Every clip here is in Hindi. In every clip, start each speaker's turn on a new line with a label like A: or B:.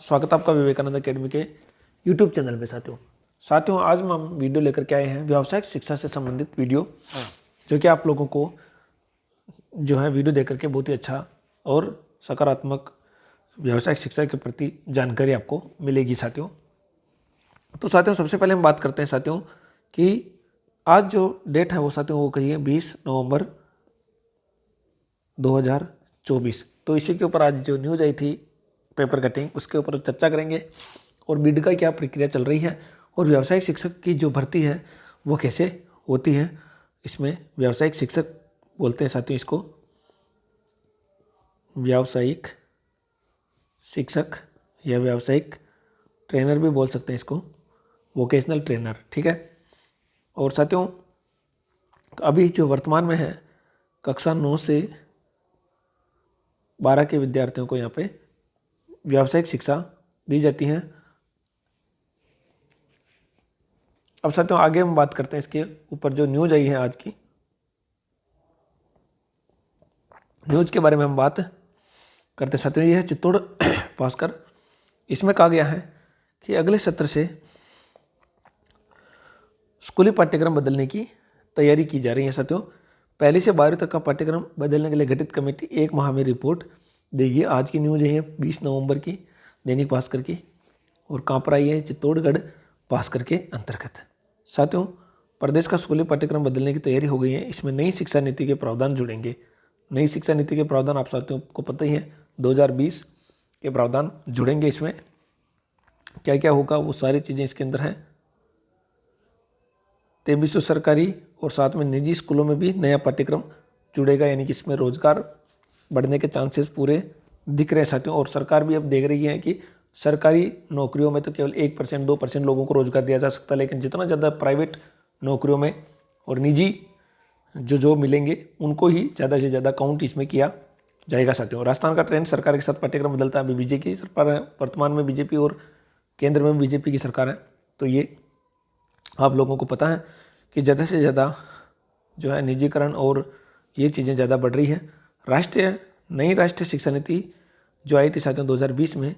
A: स्वागत है आपका विवेकानंद अकेडमी के यूट्यूब चैनल में। साथियों आज हम वीडियो लेकर के आए हैं व्यावसायिक शिक्षा से संबंधित वीडियो, जो कि आप लोगों को जो है वीडियो देख करके बहुत ही अच्छा और सकारात्मक व्यावसायिक शिक्षा के प्रति जानकारी आपको मिलेगी। तो साथियों सबसे पहले हम बात करते हैं साथियों कि आज जो डेट है वो साथियों वो कहिए 20 नवंबर 2024। तो इसी के ऊपर आज जो न्यूज़ आई थी पेपर कटिंग, उसके ऊपर चर्चा करेंगे और बीड का क्या प्रक्रिया चल रही है और व्यावसायिक शिक्षक की जो भर्ती है वो कैसे होती है। इसमें व्यावसायिक शिक्षक बोलते हैं साथियों इसको, व्यावसायिक शिक्षक या व्यावसायिक ट्रेनर भी बोल सकते हैं इसको, वोकेशनल ट्रेनर, ठीक है। और साथियों अभी जो वर्तमान में है कक्षा 9 से 12 के विद्यार्थियों को यहाँ पे व्यावसायिक शिक्षा दी जाती है। अब साथियों आगे हम बात करते हैं इसके ऊपर जो न्यूज़ आई है आज की न्यूज़ के बारे में हम बात करते हैं साथियों। यह है चित्तौड़ भास्कर। इसमें कहा गया है कि अगले सत्र से स्कूली पाठ्यक्रम बदलने की तैयारी की जा रही है साथियों। पहली से 12वीं तक का पाठ्यक्रम बदलने के लिए गठित कमेटी 1 माह में रिपोर्ट देगी। आज की न्यूज़ है 20 नवंबर की, दैनिक भास्कर की, और कहाँ पर आई है? चित्तौड़गढ़ भास्कर के अंतर्गत। साथियों प्रदेश का स्कूली पाठ्यक्रम बदलने की तैयारी हो गई है। इसमें नई शिक्षा नीति के प्रावधान जुड़ेंगे। नई शिक्षा नीति के प्रावधान आप साथियों को पता ही है, 2020 के प्रावधान जुड़ेंगे। इसमें क्या क्या होगा वो सारी चीज़ें इसके अंदर हैं। 2300 सरकारी और साथ में निजी स्कूलों में भी नया पाठ्यक्रम जुड़ेगा, यानी कि इसमें रोजगार बढ़ने के चांसेस पूरे दिख रहे हैं साथियों। और सरकार भी अब देख रही है कि सरकारी नौकरियों में तो केवल 1% 2% लोगों को रोजगार दिया जा सकता है, लेकिन जितना ज़्यादा प्राइवेट नौकरियों में और निजी जो जॉब मिलेंगे उनको ही ज़्यादा से ज़्यादा काउंट इसमें किया जाएगा साथियों। राजस्थान का ट्रेंड सरकार के साथ पाठ्यक्रम बदलता है। अभी बीजेपी की सरकार है, वर्तमान में बीजेपी और केंद्र में बीजेपी की सरकार है। तो ये आप लोगों को पता है कि ज़्यादा से ज़्यादा जो है निजीकरण और ये चीज़ें ज़्यादा बढ़ रही है। नई राष्ट्रीय शिक्षा नीति जो आई थी साथियों 2020 में,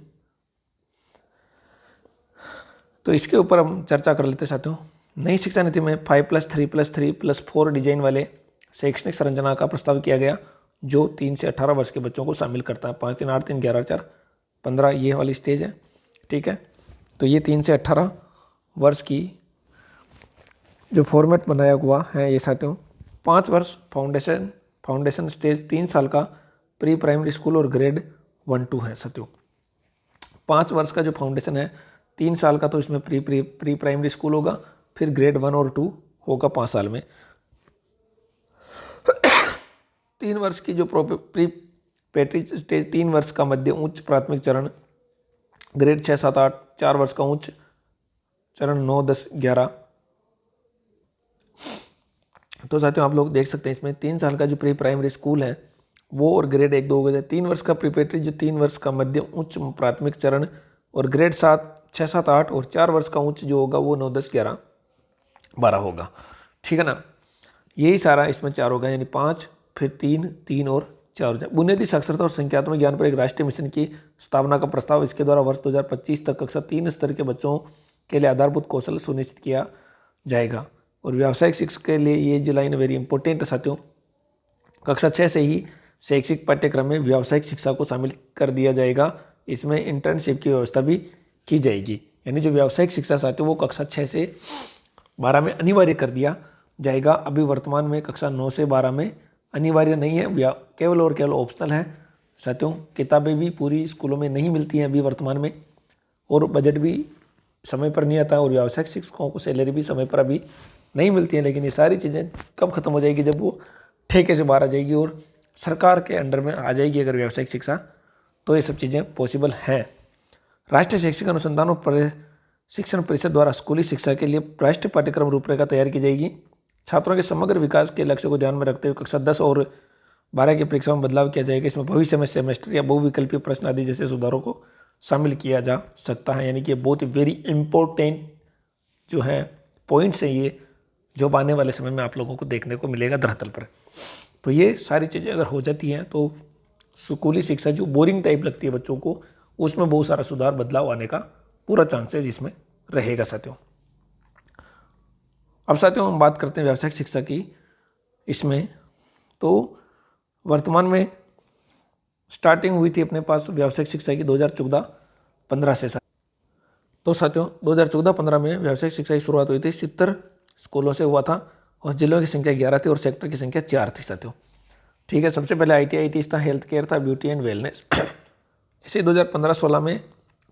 A: तो इसके ऊपर हम चर्चा कर लेते हैं साथियों। नई शिक्षा नीति में 5+3+3+4 डिजाइन वाले शैक्षणिक संरचना का प्रस्ताव किया गया, जो 3 से 18 वर्ष के बच्चों को शामिल करता है। 5 3 8 3 11 4 15 ये वाली स्टेज है, ठीक है। तो ये 3 से 18 वर्ष की जो फॉर्मेट बनाया हुआ है ये साथियों। 5 वर्ष फाउंडेशन स्टेज, 3 साल का प्री प्राइमरी स्कूल और ग्रेड 1-2 है साथियों। 5 वर्ष का जो फाउंडेशन है, 3 साल का तो इसमें प्री प्राइमरी स्कूल होगा, फिर ग्रेड 1 और 2 होगा 5 साल में। 3 वर्ष की जो प्री पैट्री स्टेज, 3 वर्ष का मध्य उच्च प्राथमिक चरण, ग्रेड 6 7 8, 4 वर्ष का उच्च चरण 9 10 11। तो साथियों आप लोग देख सकते हैं इसमें 3 साल का जो प्री प्राइमरी स्कूल है वो और ग्रेड 1 2 हो गए। 3 वर्ष का प्रीपेटरी जो 3 वर्ष का मध्य उच्च प्राथमिक चरण और ग्रेड 7 6 7 8 और 4 वर्ष का उच्च जो होगा वो 9 10 11 12 होगा, ठीक है ना। यही सारा इसमें 4 होगा, यानी 5 फिर 3 3 और 4 हो जाए। बुनियादी साक्षरता और संख्यात्मक ज्ञान पर एक राष्ट्रीय मिशन की स्थापना का प्रस्ताव, इसके द्वारा वर्ष 2025 तक कक्षा 3 स्तर के बच्चों के लिए आधारभूत कौशल सुनिश्चित किया जाएगा। और व्यावसायिक शिक्षा के लिए ये जो लाइन वेरी इंपॉर्टेंट है साथियों। कक्षा 6 से ही शैक्षिक पाठ्यक्रम में व्यावसायिक शिक्षा को शामिल कर दिया जाएगा। इसमें इंटर्नशिप की व्यवस्था भी की जाएगी, यानी जो व्यावसायिक शिक्षा साथियों वो कक्षा 6 से 12 में अनिवार्य कर दिया जाएगा। अभी वर्तमान में कक्षा 9 से 12 में अनिवार्य नहीं है, केवल और केवल ऑप्शनल है साथियों। किताबें भी पूरी स्कूलों में नहीं मिलती हैं अभी वर्तमान में, और बजट भी समय पर नहीं आता, और व्यावसायिक शिक्षकों को सैलरी भी समय पर अभी नहीं मिलती है। लेकिन ये सारी चीज़ें कब खत्म हो जाएगी? जब वो ठेके से बाहर आ जाएगी और सरकार के अंडर में आ जाएगी अगर व्यावसायिक शिक्षा, तो ये सब चीज़ें पॉसिबल हैं। राष्ट्रीय शैक्षिक अनुसंधान और प्रशिक्षण परिषद द्वारा स्कूली शिक्षा के लिए राष्ट्रीय पाठ्यक्रम रूपरेखा तैयार की जाएगी। छात्रों के समग्र विकास के लक्ष्य को ध्यान में रखते हुए कक्षा 10 और 12 की परीक्षाओं में बदलाव किया जाएगा। इसमें भविष्य में सेमेस्टर या बहुविकल्पीय प्रश्न आदि जैसे सुधारों को शामिल किया जा सकता है। यानी कि बहुत ही वेरी इंपॉर्टेंट जो है पॉइंट्स हैं ये, जो आने वाले समय में आप लोगों को देखने को मिलेगा धरातल पर। तो ये सारी चीज़ें अगर हो जाती हैं तो स्कूली शिक्षा जो बोरिंग टाइप लगती है बच्चों को, उसमें बहुत सारा सुधार बदलाव आने का पूरा चांसेज इसमें रहेगा साथियों। अब साथियों हम बात करते हैं व्यावसायिक शिक्षा की इसमें। तो वर्तमान में स्टार्टिंग हुई थी अपने पास व्यावसायिक शिक्षा की 2014-15 से। तो साथियों 2014-15 में व्यावसायिक शिक्षा की शुरुआत हुई थी 70 स्कूलों से हुआ था और जिलों की संख्या 11 थी और सेक्टर की संख्या 4 थी साथियों। ठीक है, सबसे पहले ITI था, हेल्थ केयर था, ब्यूटी एंड वेलनेस। इसी 2015-16 में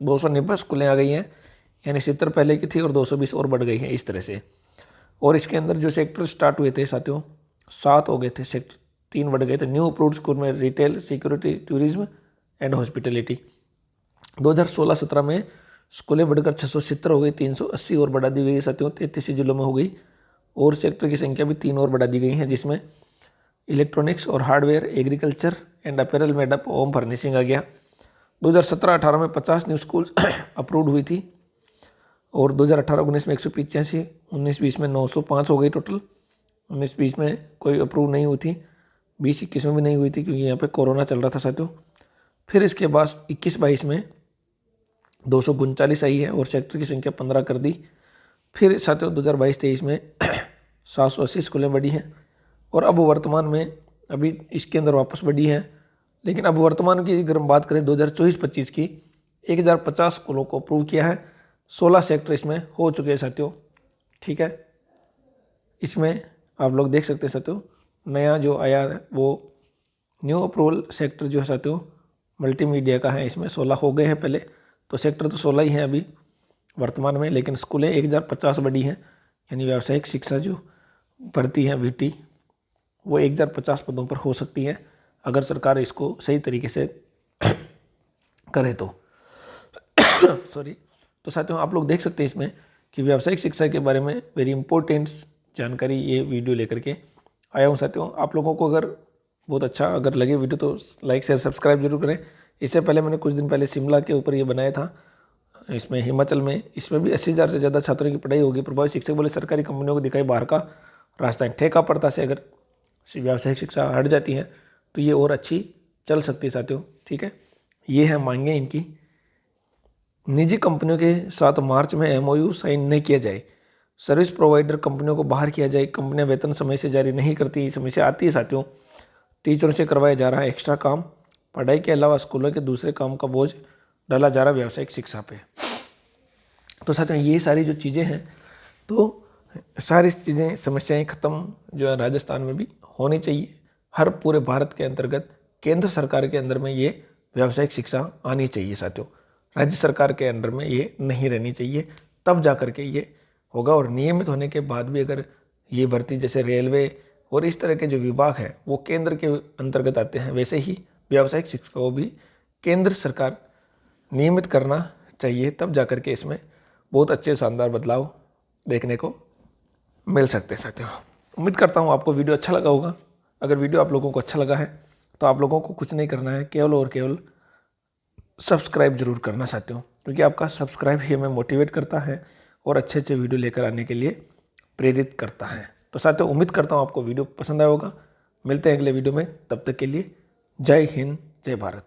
A: 290 स्कूलें आ गई हैं, यानी 70 पहले की थी और 220 और बढ़ गई हैं इस तरह से। और इसके अंदर जो सेक्टर स्टार्ट हुए थे साथियों 7 हो गए थे, सेक्टर 3 बढ़ गए थे। न्यू अप्रूव्ड स्कूल में retail, security, tourism and hospitality. 2016-17 में स्कूलें बढ़कर 670 हो गई, 380 और बढ़ा दी गई साथियों, 33 जिलों में हो गई। और सेक्टर की संख्या भी 3 और बढ़ा दी गई हैं, जिसमें इलेक्ट्रॉनिक्स और hardware, agriculture and apparel, made up, home furnishing आ गया। 2017-18 में 50 न्यू स्कूल अप्रूव्ड हुई थी और 2018-19 में 185, 19-20 में 905 हो गई टोटल। 19-20 में कोई अप्रूव नहीं हुई थी, 20-21 में भी नहीं हुई थी क्योंकि यहाँ पे कोरोना चल रहा था साथियों। फिर इसके बाद 21-22 में 239 आई है और सेक्टर की संख्या 15 कर दी। फिर साथियों 2022-23 में 780 स्कूलें बढ़ी हैं और अब वर्तमान में अभी इसके अंदर वापस बढ़ी हैं। लेकिन अब वर्तमान की अगर हम बात करें 2024-25 की, 1050 स्कूलों को अप्रूव किया है, 16 सेक्टर इसमें हो चुके हैं साथियों। ठीक है, इसमें आप लोग देख सकते हैं साथियों, नया जो आया है वो न्यू अप्रूवल सेक्टर जो है साथियों मल्टीमीडिया का है। इसमें 16 हो गए हैं पहले, तो सेक्टर तो 16 ही हैं अभी वर्तमान में, लेकिन स्कूलें 1050 बढ़ी हैं, यानी व्यावसायिक शिक्षा जो भर्ती है VT वो 1050 पदों पर हो सकती है अगर सरकार इसको सही तरीके से करे तो। सॉरी। तो साथियों आप लोग देख सकते हैं इसमें कि व्यावसायिक शिक्षा के बारे में वेरी इंपॉर्टेंट जानकारी ये वीडियो लेकर के आया हूँ साथियों। आप लोगों को अगर बहुत अच्छा अगर लगे वीडियो तो लाइक शेयर सब्सक्राइब जरूर करें। इससे पहले मैंने कुछ दिन पहले शिमला के ऊपर ये बनाया था, इसमें हिमाचल में, इसमें भी 80,000 से ज़्यादा छात्रों की पढ़ाई होगी। प्रभावित शिक्षक बोले सरकारी कंपनियों को दिखाई बाहर का रास्ता। ठेका पड़ता से अगर व्यावसायिक शिक्षा हट जाती है तो ये और अच्छी चल सकती है साथियों। ठीक है, ये है मांगे इनकी। निजी कंपनियों के साथ मार्च में MOU साइन नहीं किया जाए, सर्विस प्रोवाइडर कंपनियों को बाहर किया जाए, कंपनियां वेतन समय से जारी नहीं करती, समस्या आती है साथियों। टीचरों से करवाया जा रहा है एक्स्ट्रा काम, पढ़ाई के अलावा स्कूलों के दूसरे काम का बोझ डाला जा रहा है व्यावसायिक शिक्षा पे। तो साथियों ये सारी जो चीज़ें हैं, तो सारी चीज़ें समस्याएं ख़त्म जो है राजस्थान में भी होनी चाहिए। हर पूरे भारत के अंतर्गत केंद्र सरकार के अंदर में ये व्यावसायिक शिक्षा आनी चाहिए साथियों, राज्य सरकार के अंडर में ये नहीं रहनी चाहिए, तब जा कर के ये होगा। और नियमित होने के बाद भी अगर ये भर्ती जैसे रेलवे और इस तरह के जो विभाग हैं वो केंद्र के अंतर्गत आते हैं, वैसे ही व्यावसायिक शिक्षा को भी केंद्र सरकार नियमित करना चाहिए, तब जा कर के इसमें बहुत अच्छे शानदार बदलाव देखने को मिल सकते हैं साथियों। उम्मीद करता हूँ आपको वीडियो अच्छा लगा होगा। अगर वीडियो आप लोगों को अच्छा लगा है तो आप लोगों को कुछ नहीं करना है, केवल और केवल सब्सक्राइब जरूर करना साथियों, क्योंकि आपका सब्सक्राइब ही हमें मोटिवेट करता है और अच्छे अच्छे वीडियो लेकर आने के लिए प्रेरित करता है। तो साथियों उम्मीद करता हूँ आपको वीडियो पसंद आया होगा। मिलते हैं अगले वीडियो में, तब तक के लिए जय हिंद, जय भारत।